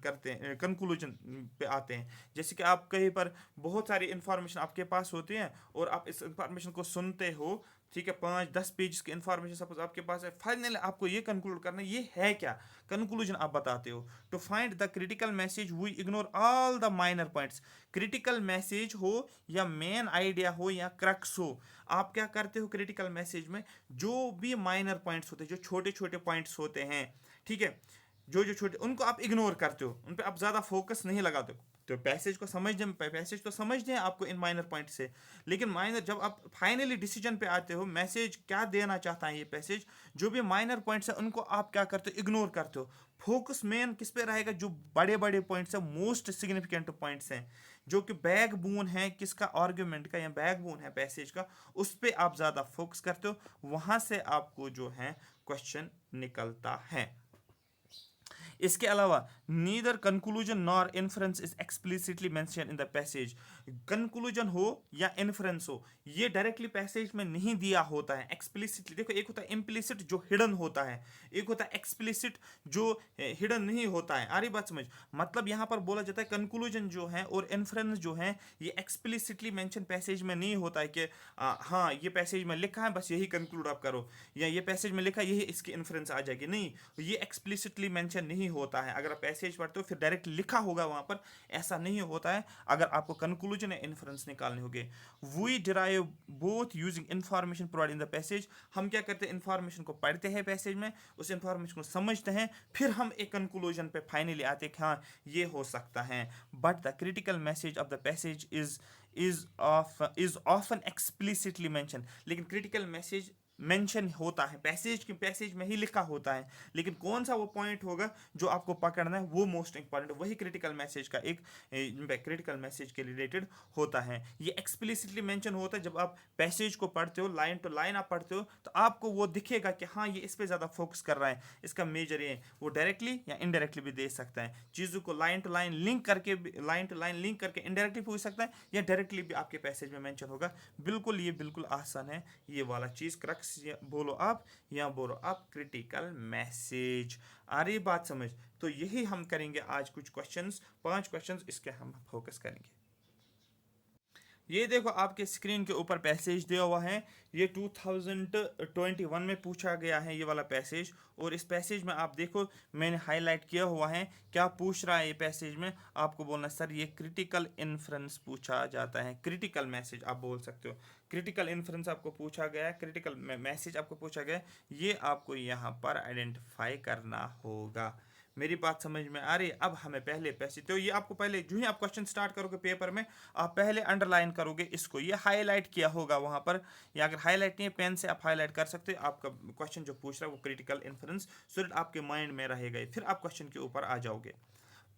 करते हैं, कंक्लूजन पे आते हैं। जैसे कि आप कहीं पर बहुत सारी इंफॉर्मेशन आपके पास होती है और आप इस इंफॉर्मेशन को सुनते हो, ठीक है, 5-10 पेज की इंफॉर्मेशन सपोज आपके पास है, फाइनली आपको ये कंक्लूड करना है ये है क्या, कंक्लूजन आप बताते हो। To find the critical message we ignore all the minor points. Critical message हो या मेन आइडिया हो या क्रक्स हो, आप क्या करते हो क्रिटिकल मैसेज में, जो भी माइनर पॉइंट्स होते हैं, जो छोटे छोटे पॉइंट्स होते हैं, ठीक है, जो जो छोटे, उनको आप इग्नोर करते हो, उन पर आप ज़्यादा फोकस नहीं लगाते हो। तो पैसेज को समझने, पैसेज तो समझते हैं आपको इन माइनर पॉइंट से, लेकिन माइनर जब आप फाइनली डिसीजन पे आते हो, मैसेज क्या देना चाहता है ये पैसेज, जो भी माइनर पॉइंट्स है उनको आप क्या करते हो, इग्नोर करते हो। फोकस मेन किस पे रहेगा, जो बड़े बड़े पॉइंट्स हैं, मोस्ट सिग्निफिकेंट पॉइंट्स हैं, जो कि बैकबोन है किसका, आर्ग्यूमेंट का या बैकबोन है पैसेज का, उस पर आप ज़्यादा फोकस करते हो, वहाँ से आपको जो है क्वेश्चन निकलता है। इसके अलावा neither conclusion nor inference is explicitly mention in the passage. Conclusion हो या इन्फ्रेंस हो, ये डायरेक्टली पैसेज में नहीं दिया होता है एक्सप्लिसिटली। देखो एक होता है इम्प्लिसिट जो हिडन होता है, एक होता है एक्सप्लिसिट जो हिडन नहीं होता है। आ रही बात समझ? मतलब यहाँ पर बोला जाता है कंक्लूजन जो है और इन्फ्रेंस जो है ये एक्सप्लिसिटली मेंशन पैसेज में नहीं होता है कि हाँ ये पैसेज में लिखा है बस यही कंक्लूड आप करो, या ये पैसेज में लिखा है यही इसकी इन्फ्रेंस आ जाएगी, नहीं, ये एक्सप्लिसिटली मेंशन नहीं नहीं होता है। अगर आप पैसेज पढ़ते हो फिर डायरेक्ट लिखा होगा वहाँ पर, ऐसा नहीं होता है। अगर आपको कंक्लूजन या इन्फरेंस निकालने होंगे, we derive both using information provide in the passage, हम क्या करते हैं, इंफॉर्मेशन को पढ़ते हैं पैसेज में, उस इंफॉर्मेशन को समझते हैं, फिर हम एक कंक्लूजन पे फाइनली आते हैं कि हाँ ये हो सकता है। But the critical message of the passage is often explicitly mentioned, लेकिन क्रिटिकल मैसेज मेंशन होता है, पैसेज में ही लिखा होता है, लेकिन कौन सा वो पॉइंट होगा जो आपको पकड़ना है वो मोस्ट इंपॉर्टेंट, वही क्रिटिकल मैसेज का एक क्रिटिकल मैसेज के रिलेटेड होता है। ये एक्सप्लिसिटली मेंशन होता है जब आप पैसेज को पढ़ते हो, लाइन टू लाइन आप पढ़ते हो, तो आपको वो दिखेगा कि हाँ ये इस पे ज़्यादा फोकस कर रहा है, इसका मेजर ये, वो डायरेक्टली या इनडायरेक्टली भी दे सकता है चीज़ों को, लाइन टू लाइन लिंक करके इनडायरेक्टली पूछ सकता है, या डायरेक्टली भी आपके पैसेज में मेंशन होगा। बिल्कुल ये बिल्कुल आसान है ये वाला चीज़, क्रक्स बोलो आप या बोलो आप क्रिटिकल मैसेज। आ रही बात समझ? तो यही हम करेंगे आज, कुछ क्वेश्चंस, 5 क्वेश्चंस इसके हम फोकस करेंगे। ये देखो आपके स्क्रीन के ऊपर पैसेज दिया हुआ है, ये 2021 में पूछा गया है ये वाला पैसेज, और इस पैसेज में आप देखो मैंने हाईलाइट किया हुआ है क्या पूछ रहा है ये पैसेज में। आपको बोलना सर ये क्रिटिकल इन्फ्रेंस पूछा जाता है, क्रिटिकल मैसेज आप बोल सकते हो, क्रिटिकल इन्फ्रेंस आपको पूछा गया है, क्रिटिकल मैसेज आपको पूछा गया है, ये आपको यहाँ पर आइडेंटिफाई करना होगा। मेरी बात समझ में आ रही है? अब हमें पहले पैसे, तो ये आपको पहले जो ही आप क्वेश्चन स्टार्ट करोगे पेपर में, आप पहले अंडरलाइन करोगे इसको, ये हाईलाइट किया होगा वहाँ पर, या अगर हाईलाइट नहीं है पेन से आप हाईलाइट कर सकते हो। आपका क्वेश्चन जो पूछ रहा है वो क्रिटिकल इन्फ्रेंस, सो दैट आपके माइंड में रहेगा, फिर आप क्वेश्चन के ऊपर आ जाओगे।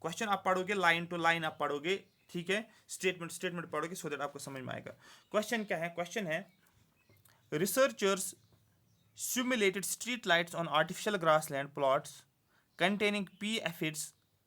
क्वेश्चन आप पढ़ोगे लाइन टू लाइन आप पढ़ोगे, ठीक है, स्टेटमेंट पढ़ोगे, सो दैट आपको समझ में आएगा। क्वेश्चन क्या है? क्वेश्चन है researchers simulated street lights on artificial grassland plots containing pea aphids,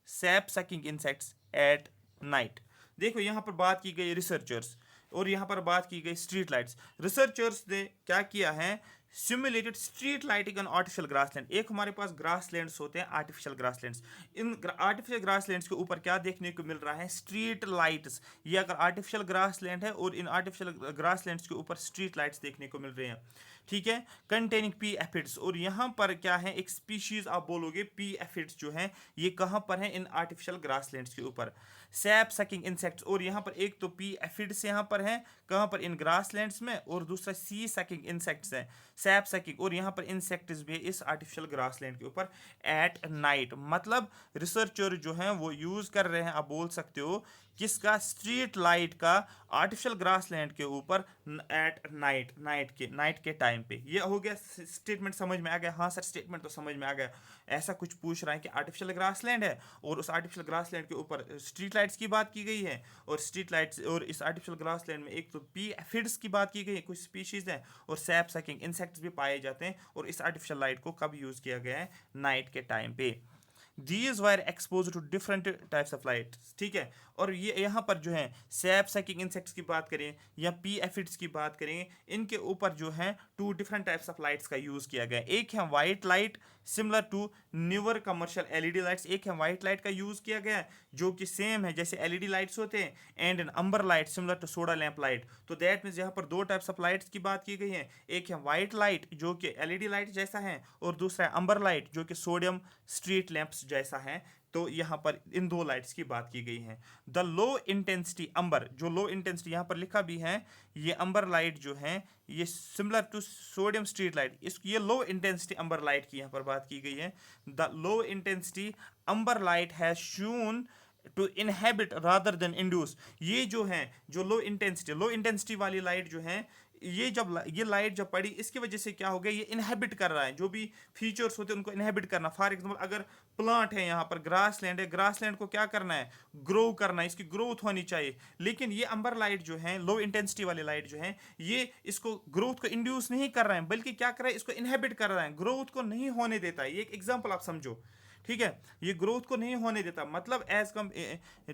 sap sucking insects at night। देखो यहाँ पर बात की गई रिसर्चर्स, और यहाँ पर बात की गई स्ट्रीट लाइट्स। रिसर्चर्स ने क्या किया है, simulated street lighting on artificial grassland. एक हमारे पास ग्रासलैंड्स होते हैं, artificial grasslands, in artificial grasslands के ऊपर क्या देखने को मिल रहा है, स्ट्रीट लाइट्स। ये अगर आर्टिफिशियल ग्रासलैंड है और इन आर्टिफिशियल ग्रासलैंड्स के ऊपर स्ट्रीट लाइट्स देखने को मिल रहे हैं, ठीक है, कंटेनिंग पी एफिड्स, और यहाँ पर क्या है, एक स्पीशीज आप बोलोगे पी एफिड्स जो है ये कहाँ पर है, इन आर्टिफिशियल ग्रासलैंड्स के ऊपर। सैप सकिंग इंसेक्ट्स, और यहाँ पर एक तो पी एफिड्स यहाँ पर है, कहाँ पर, इन ग्रासलैंड्स में, और दूसरा सी सकिंग इंसेक्ट्स है, सैप सकिंग, और यहाँ पर इंसेक्ट्स भी है इस आर्टिफिशियल ग्रासलैंड के ऊपर एट नाइट। मतलब रिसर्चर जो है वो यूज कर रहे हैं, आप बोल सकते हो किसका, स्ट्रीट लाइट का आर्टिफिशियल ग्रासलैंड के ऊपर एट नाइट के टाइम पे। ये हो गया स्टेटमेंट, समझ में आ गया? हाँ सर स्टेटमेंट तो समझ में आ गया। ऐसा कुछ पूछ रहा है कि आर्टिफिशियल ग्रासलैंड है और उस आर्टिफिशियल ग्रासलैंड के ऊपर स्ट्रीट लाइट्स की बात की गई है, और स्ट्रीट लाइट्स और इस आर्टिफिशियल ग्रासलैंड में एक तो पी एफिड्स की बात की गई है, कुछ स्पीशीज हैं, और सैप सकिंग इंसेक्ट्स भी पाए जाते हैं, और इस आर्टिफिशियल लाइट को कब यूज किया गया है, नाइट के टाइम पे। These were exposed to different types of light, ठीक है। और ये यहाँ पर जो है सैप सकिंग इंसेक्ट्स की बात करें या पी एफिड्स की बात करें, इनके ऊपर जो है 2 डिफरेंट टाइप्स ऑफ लाइट्स का यूज़ किया गया। एक है white light similar to newer commercial LED lights, एक है वाइट लाइट का यूज़ किया गया जो कि सेम है जैसे एलईडी लाइट्स होते हैं, and an amber light similar to soda lamp light. तो दैट मीन्स यहाँ पर 2 टाइप्स ऑफ लाइट्स की बात की गई है, एक है वाइट लाइट जो कि एलईडी लाइट जैसा है, और दूसरा है अंबर लाइट जो कि सोडियम स्ट्रीट लैंप्स जैसा है। तो यहाँ पर इन 2 लाइट्स की बात की गई है। द लो इंटेंसिटी अंबर, जो लो इंटेंसिटी यहाँ पर लिखा भी है, ये अंबर लाइट जो है ये similar to sodium street light, इस ये लो इंटेंसिटी अंबर लाइट की यहाँ पर बात की गई है। The low intensity amber light has shown to inhibit rather than induce. ये जो है जो लो इंटेंसिटी वाली लाइट जो है, ये लाइट जब पड़ी इसकी वजह से क्या हो गया, ये इनहेबिट कर रहा है, जो भी फीचर्स होते हैं उनको इनहेबिट करना। फॉर एग्जांपल अगर प्लांट है, यहाँ पर ग्रासलैंड है, ग्रासलैंड को क्या करना है, ग्रो करना है, इसकी ग्रोथ होनी चाहिए। लेकिन ये अंबर लाइट जो है, लो इंटेंसिटी वाली लाइट जो है, ये इसको ग्रोथ को इंड्यूस नहीं कर रहा है, बल्कि क्या कर रहा है, इसको इनहेबिट कर रहा है, ग्रोथ को नहीं होने देता है। ये एक एग्जाम्पल आप समझो, ठीक है, ये ग्रोथ को नहीं होने देता, मतलब एज कम,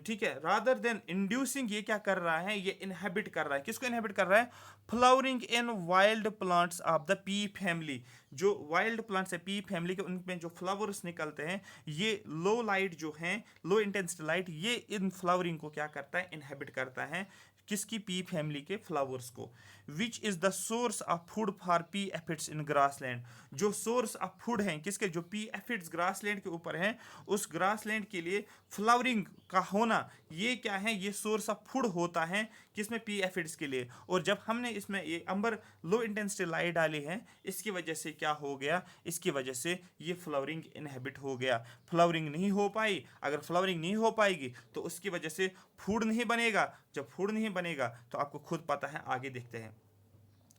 ठीक है, रादर देन इंड्यूसिंग ये क्या कर रहा है, ये इनहेबिट कर रहा है। किसको इनहेबिट कर रहा है, flowering in wild plants of the P family. जो वाइल्ड प्लांट्स है पी फैमिली के, उनमें जो फ्लावर्स निकलते हैं, ये लो लाइट जो है, लो इंटेंसिटी लाइट, ये इन फ्लावरिंग को क्या करता है, इनहेबिट करता है, किसकी, पी फैमिली के फ्लावर्स को। Which is the source of food for P aphids in grassland. जो सोर्स ऑफ फूड हैं किसके, जो पी एफिड्स ग्रासलैंड के ऊपर हैं, उस ग्रासलैंड के लिए फ्लावरिंग का होना ये क्या है, ये सोर्स ऑफ फूड होता है किसमें, पी एफिड्स के लिए। और जब हमने इसमें ये अंबर लो इंटेंसिटी लाइट डाली है, इसकी वजह से क्या हो गया, इसकी वजह से ये फ्लावरिंग इनहेबिट हो गया, फ्लावरिंग नहीं हो पाई। अगर फ्लावरिंग नहीं हो पाएगी तो उसकी वजह से फूड नहीं बनेगा, जब फूड नहीं बनेगा तो आपको खुद पता है, आगे देखते हैं।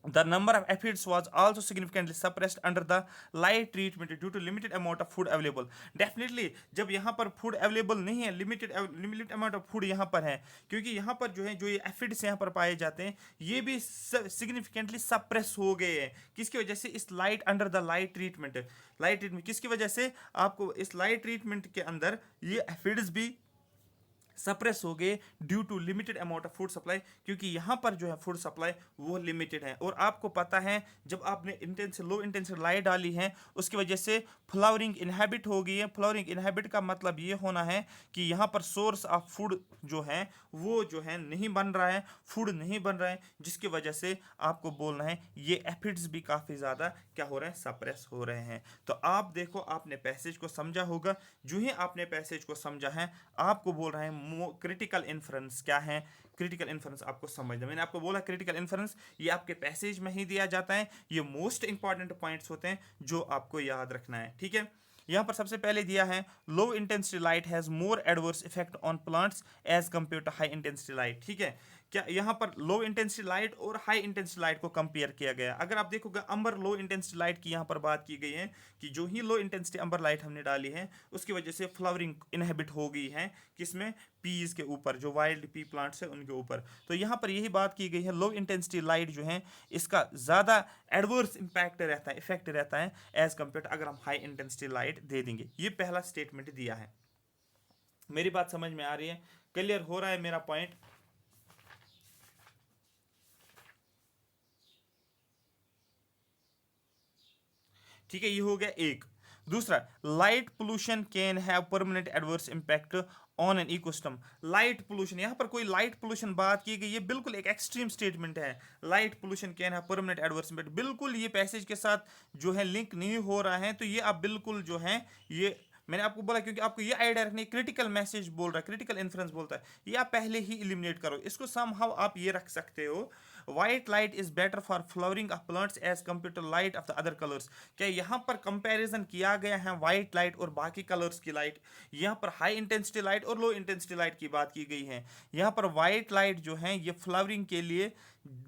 The number of aphids was also significantly suppressed under the light treatment due to limited amount of food available. Definitely जब यहाँ पर फूड अवेलेबल नहीं है, लिमिटेड अमाउंट ऑफ फूड यहाँ पर है, क्योंकि यहाँ पर जो है, जो ये एफिड्स यहाँ पर पाए जाते हैं, ये भी सिग्निफिकेंटली सप्रेस हो गए हैं। किसकी वजह से, इस light under the light treatment. Light treatment किसकी वजह से, आपको इस लाइट ट्रीटमेंट के अंदर ये एफिड्स भी सप्रेस हो गए due to limited amount of food supply, क्योंकि यहाँ पर जो है फूड सप्लाई वो लिमिटेड है। और आपको पता है जब आपने लो इंटेंसिटी लाइट डाली है, उसकी वजह से फ्लावरिंग इनहेबिट हो गई है। फ्लावरिंग इनहेबिट का मतलब ये होना है कि यहाँ पर सोर्स ऑफ फूड जो है वो जो है नहीं बन रहा है, फूड नहीं बन रहा है, जिसकी वजह से आपको बोलना है ये एफिड्स भी काफ़ी ज़्यादा क्या हो रहे हैं, सप्रेस हो रहे हैं। तो आप देखो, आपने पैसेज को समझा होगा, जो ही आपने पैसेज को समझा है, आपको बोल रहे हैं क्रिटिकल इन्फ्रेंस क्या है, क्रिटिकल इन्फ्रेंस आपको समझना। मैंने आपको बोला क्रिटिकल इन्फ्रेंस ये आपके पैसेज में ही दिया जाता है, ये मोस्ट इंपॉर्टेंट पॉइंट्स होते हैं जो आपको याद रखना है, ठीक है। यहाँ पर सबसे पहले दिया है low intensity light has more adverse effect on plants as compare to high intensity light, ठीक है। क्या यहाँ पर लो इंटेंसिटी लाइट और हाई इंटेंसिटी लाइट को कंपेयर किया गया। अगर आप देखोगे अंबर लो इंटेंसिटी लाइट की यहाँ पर बात की गई है कि जो ही लो इंटेंसिटी अंबर लाइट हमने डाली है, उसकी वजह से फ्लावरिंग इनहेबिट हो गई है किसमें, पीज के ऊपर, जो वाइल्ड पी प्लांट्स है उनके ऊपर। तो यहाँ पर यही बात की गई है, लो इंटेंसिटी लाइट जो है इसका ज़्यादा एडवर्स इम्पैक्ट रहता है, इफेक्ट रहता है एज कम्पेयर अगर हम हाई इंटेंसिटी लाइट दे देंगे। ये पहला स्टेटमेंट दिया है। मेरी बात समझ में आ रही है, क्लियर हो रहा है मेरा पॉइंट। ठीक है, ये हो गया एक। दूसरा, light pollution can have permanent adverse impact on an ecosystem. Light pollution, यहाँ पर कोई लाइट पोल्यूशन बात की गई, ये बिल्कुल एक एक्सट्रीम स्टेटमेंट है। Light pollution can have permanent adverse impact, बिल्कुल ये पैसेज के साथ जो है लिंक नहीं हो रहा है। तो ये आप बिल्कुल जो है, ये मैंने आपको बोला क्योंकि आपको ये आइडिया रखनी, क्रिटिकल मैसेज बोल रहा है, क्रिटिकल इन्फ्रेंस बोलता है, ये आप पहले ही इलिमिनेट करो। इसको समहाउ आप ये रख सकते हो, white light is better for flowering of plants as compare to light of the other colours. क्या यहाँ पर कंपैरिजन किया गया है वाइट लाइट और बाकी कलर्स की लाइट? यहाँ पर हाई इंटेंसिटी लाइट और लो इंटेंसिटी लाइट की बात की गई है। यहाँ पर वाइट लाइट जो है ये फ्लावरिंग के लिए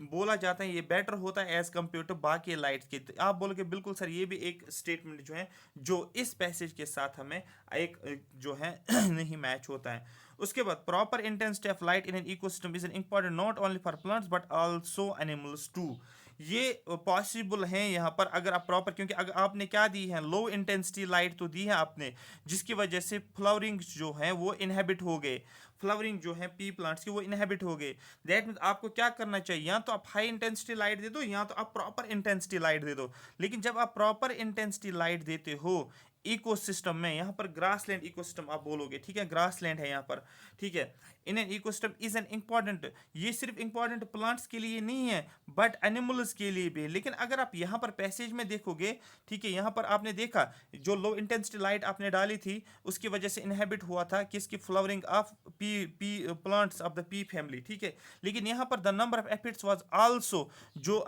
बोला जाता है, ये बेटर होता है एज कम्पेयर टू बाकी लाइट के। तो आप बोलोगे बिल्कुल सर, ये भी एक स्टेटमेंट जो है जो इस पैसेज के साथ हमें एक जो है नहीं मैच होता है। उसके बाद proper intensity of light in an ecosystem is an important not only for plants but also animals too. ये पॉसिबल है यहाँ पर अगर आप प्रॉपर, क्योंकि अगर आपने क्या दी है, लो इंटेंसिटी लाइट तो दी है आपने, जिसकी वजह से फ्लावरिंग जो है वो इनहेबिट हो गए, फ्लावरिंग जो है पी प्लांट्स की वो इनहेबिट हो गए। दैट मीन्स आपको क्या करना चाहिए, या तो आप हाई इंटेंसिटी लाइट दे दो या तो आप प्रॉपर इंटेंसिटी लाइट दे दो। लेकिन जब आप प्रॉपर इंटेंसिटी लाइट देते हो इकोसिस्टम में, यहाँ पर ग्रासलैंड इकोसिस्टम आप बोलोगे, ठीक है, ग्रासलैंड है यहाँ पर, ठीक है। इन an ecosystem is an important, ये सिर्फ इंपॉर्टेंट प्लांट्स के लिए नहीं है बट एनिमल्स के लिए भी। लेकिन अगर आप यहाँ पर पैसेज में देखोगे, ठीक है, यहाँ पर आपने देखा जो लो इंटेंसिटी लाइट आपने डाली थी उसकी वजह से इनहेबिट हुआ था किसकी, flowering of P plants of the P family, ठीक है। लेकिन यहाँ पर the number of aphids was also, जो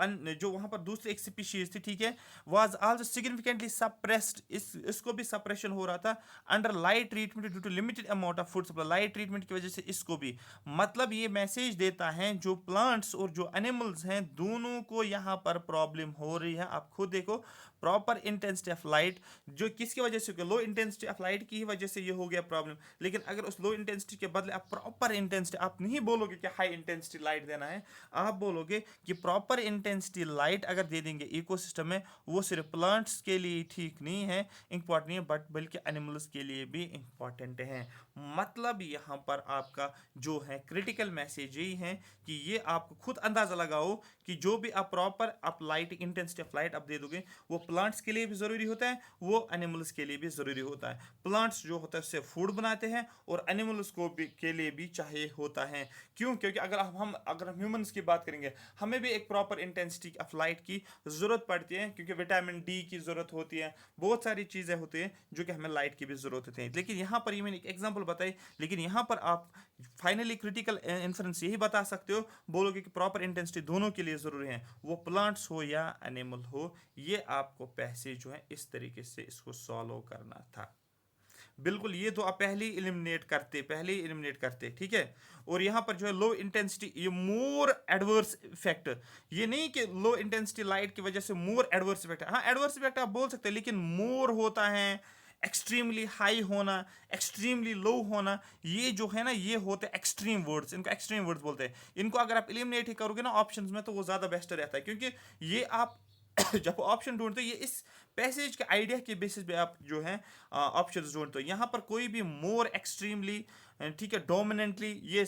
वहाँ पर दूसरी एक स्पीशीज थी, ठीक है, वाज आल्सो सिग्निफिकेंटली सप्रेस्ड, इसको भी सप्रेशन हो रहा था under light treatment due to limited amount of food supply. Light treatment की वजह से इसको भी, मतलब ये मैसेज देता है जो प्लांट्स और जो एनिमल्स हैं दोनों को यहाँ पर प्रॉब्लम हो रही है। आप खुद देखो, प्रॉपर इंटेंसिटी ऑफ लाइट जो किसकी वजह से, लो इंटेंसिटी ऑफ लाइट की ही वजह से ये हो गया प्रॉब्लम। लेकिन अगर उस लो इंटेंसिटी के बदले आप प्रॉपर इंटेंसिटी, आप नहीं बोलोगे कि हाई इंटेंसिटी लाइट देना है, आप बोलोगे कि प्रॉपर इंटेंसिटी लाइट अगर दे देंगे इकोसिस्टम में, वो सिर्फ प्लांट्स के लिए ठीक नहीं है, इंपॉर्टेंट नहीं है, बट बल्कि एनिमल्स के लिए भी इंपॉर्टेंट है। मतलब यहाँ पर आपका जो है क्रिटिकल मैसेज यही है कि ये आपको खुद अंदाजा लगाओ कि जो भी आप प्रॉपर आप लाइट इंटेंसिटी ऑफ लाइट आप दे दोगे, वो प्लांट्स के लिए भी ज़रूरी होता है, वो एनिमल्स के लिए भी ज़रूरी होता है। प्लांट्स जो होता है उससे फूड बनाते हैं और एनिमल्स को भी के लिए भी चाहिए होता है। क्यों? क्योंकि अगर हम ह्यूमंस की बात करेंगे, हमें भी एक प्रॉपर इंटेंसिटी ऑफ लाइट की ज़रूरत पड़ती है, क्योंकि विटामिन डी की ज़रूरत होती है, बहुत सारी चीज़ें होती हैं जो कि हमें लाइट की भी ज़रूरत होती है। लेकिन यहाँ पर ये मैंने एक एग्जांपल बताई, लेकिन यहाँ पर आप फाइनली क्रिटिकल इन्फ्रेंस यही बता सकते हो, बोलोगे कि प्रॉपर इंटेंसिटी दोनों के लिए ज़रूरी है, वो प्लांट्स हो या एनिमल हो। ये आपको पैसे जो है इस तरीके से इसको सॉल्व करना था। बिल्कुल, ये तो आप पहले ही एलिमिनेट करते, ठीक है। और यहाँ पर जो है लो इंटेंसिटी, ये मोर एडवर्स इफेक्ट, ये नहीं कि लो इंटेंसिटी लाइट की वजह से मोर एडवर्स इफेक्ट है। हाँ, एडवर्स इफेक्ट आप बोल सकते हैं, लेकिन मोर होता है एक्सट्रीमली हाई होना, एक्सट्रीमली लो होना, ये जो है ना, ये होते हैं एक्सट्रीम वर्ड्स, इनको एक्सट्रीम वर्ड्स बोलते हैं। इनको अगर आप एलिमिनेट ही करोगे ना ऑप्शंस में, तो वो ज़्यादा बेस्ट रहता है, क्योंकि ये आप जब ऑप्शन ढूंढते हो, ये इस पैसेज के आइडिया के बेसिस पे आप जो है ऑप्शंस ढूंढते हो। यहाँ पर कोई भी मोर एक्सट्रीमली, ठीक है, डोमिनेंटली, ये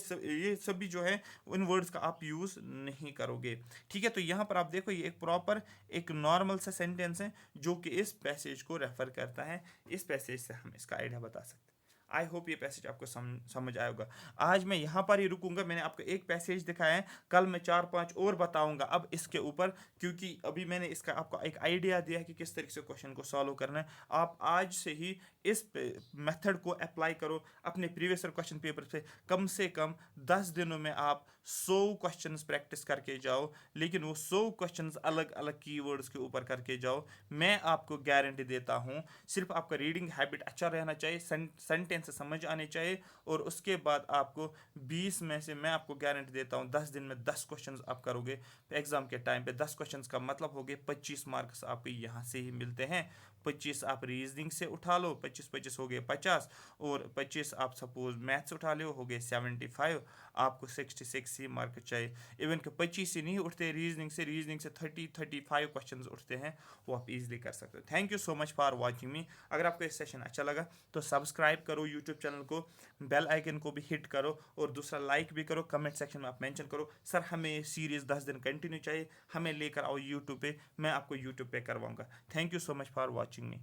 सभी जो है उन वर्ड्स का आप यूज़ नहीं करोगे, ठीक है। तो यहाँ पर आप देखो, ये एक प्रॉपर एक नॉर्मल सा सेंटेंस है जो कि इस पैसेज को रेफर करता है। इस पैसेज से हम इसका आइडिया बता सकते हैं। आई होप ये पैसेज आपको समझ आएगा। आज मैं यहाँ पर ही रुकूंगा, मैंने आपको एक पैसेज दिखाया है, कल मैं 4-5 और बताऊंगा अब इसके ऊपर, क्योंकि अभी मैंने इसका आपको एक आइडिया दिया है कि किस तरीके से क्वेश्चन को सॉल्व करना है। आप आज से ही इस मेथड को अप्लाई करो अपने प्रीवियस क्वेश्चन पेपर से कम 10 दिनों में आप 100 क्वेश्चंस प्रैक्टिस करके जाओ, लेकिन वो 100 क्वेश्चंस अलग अलग कीवर्ड्स के ऊपर करके जाओ। मैं आपको गारंटी देता हूँ, सिर्फ आपका रीडिंग हैबिट अच्छा रहना चाहिए, सेंटेंस समझ आने चाहिए, और उसके बाद आपको 20 में से मैं आपको गारंटी देता हूँ 10 दिन में 10 क्वेश्चंस आप करोगे एग्जाम के टाइम पे। 10 क्वेश्चंस का मतलब हो गए 25 मार्क्स आपको यहाँ से ही मिलते हैं। 25 आप रीजनिंग से उठा लो, 25 हो गए 50, और 25 आप सपोज मैथ्स उठा लो, हो गए 75। आपको 66 ही मार्क चाहिए। इवन कि 25 से नहीं उठते रीजनिंग से 30-35 क्वेश्चन उठते हैं, वो आप इजीली कर सकते हो। Thank you so much for watching मी। अगर आपको ये सेशन अच्छा लगा तो सब्सक्राइब करो यूट्यूब चैनल को, बेल आइकन को भी हिट करो, और दूसरा लाइक भी करो। कमेंट सेक्शन में आप मेंशन करो, सर हमें सीरीज़ 10 दिन कंटिन्यू चाहिए, हमें लेकर आओ यूट्यूब पे, मैं आपको यूट्यूब पे करवाऊंगा। Thank you so much for watching me.